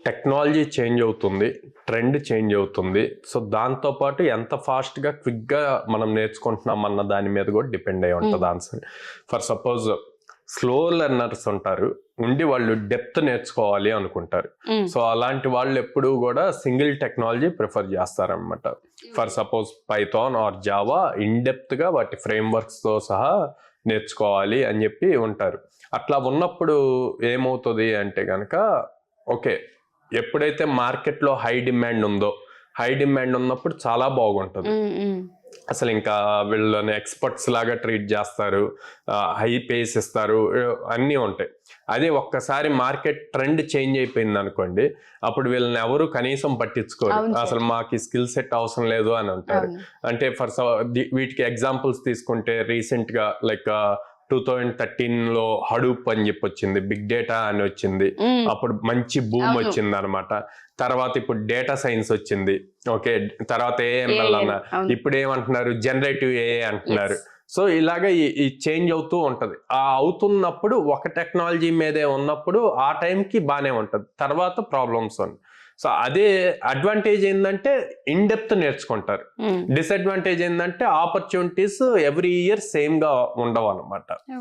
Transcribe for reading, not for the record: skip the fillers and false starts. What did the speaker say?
Technology change అవుతుంది, trend change అవుతుంది. So దాంతోపాటు ఎంత ఫాస్ట్గా క్విక్గా మనం నేర్చుకుంటున్నాం అన్న దాని మీద కూడా డిపెండ్ అయి ఉంటుంది answer. For suppose slow learners ఉంటారు, వాళ్ళు డెప్త్ నేర్చుకోవాలి అనుకుంటారు. సో అలాంటి వాళ్ళు ఎప్పుడు కూడా సింగిల్ టెక్నాలజీ ప్రిఫర్ చేస్తారనమాట. For suppose Python or Java in డెప్త్గా వాటి ఫ్రేమ్వర్క్స్తో సహా నేర్చుకోవాలి అని చెప్పి ఉంటారు. అట్లా ఉన్నప్పుడు ఏమవుతుంది అంటే కనుక, ఓకే, ఎప్పుడైతే మార్కెట్లో హై డిమాండ్ ఉన్నప్పుడు చాలా బాగుంటుంది. అసలు ఇంకా వీళ్ళని ఎక్స్పర్ట్స్ లాగా ట్రీట్ చేస్తారు, హై పేస్ ఇస్తారు, అన్నీ ఉంటాయి. అదే ఒక్కసారి మార్కెట్ ట్రెండ్ చేంజ్ అయిపోయింది అనుకోండి, అప్పుడు వీళ్ళని ఎవరు కనీసం పట్టించుకోరు. అసలు మాకు స్కిల్ సెట్ అవసరం లేదు అని అంటారు. అంటే వీటికి ఎగ్జాంపుల్స్ తీసుకుంటే రీసెంట్ గా లైక్ 2013లో హడూప్ అని చెప్పి వచ్చింది, బిగ్ డేటా అని వచ్చింది. అప్పుడు మంచి బూమ్ వచ్చింది అనమాట. తర్వాత ఇప్పుడు డేటా సైన్స్ వచ్చింది, ఓకే, తర్వాత ఏఎంఎల్ అన్నారు, ఇప్పుడు ఏమంటున్నారు జనరేటివ్ ఏఐ అంటున్నారు. సో ఇలాగా ఈ చేంజ్ అవుతూ ఉంటది. ఆ అవుతున్నప్పుడు ఒక టెక్నాలజీ మీదే ఉన్నప్పుడు ఆ టైంకి బాగానే ఉంటది, తర్వాత ప్రాబ్లమ్స్ ఉన్నాయి. సో అదే అడ్వాంటేజ్ ఏంటంటే ఇన్ డెప్త్ నేర్చుకుంటారు. డిసడ్వాంటేజ్ ఏంటంటే ఆపర్చునిటీస్ ఎవ్రీ ఇయర్ సేమ్ గా ఉండవు అనమాట.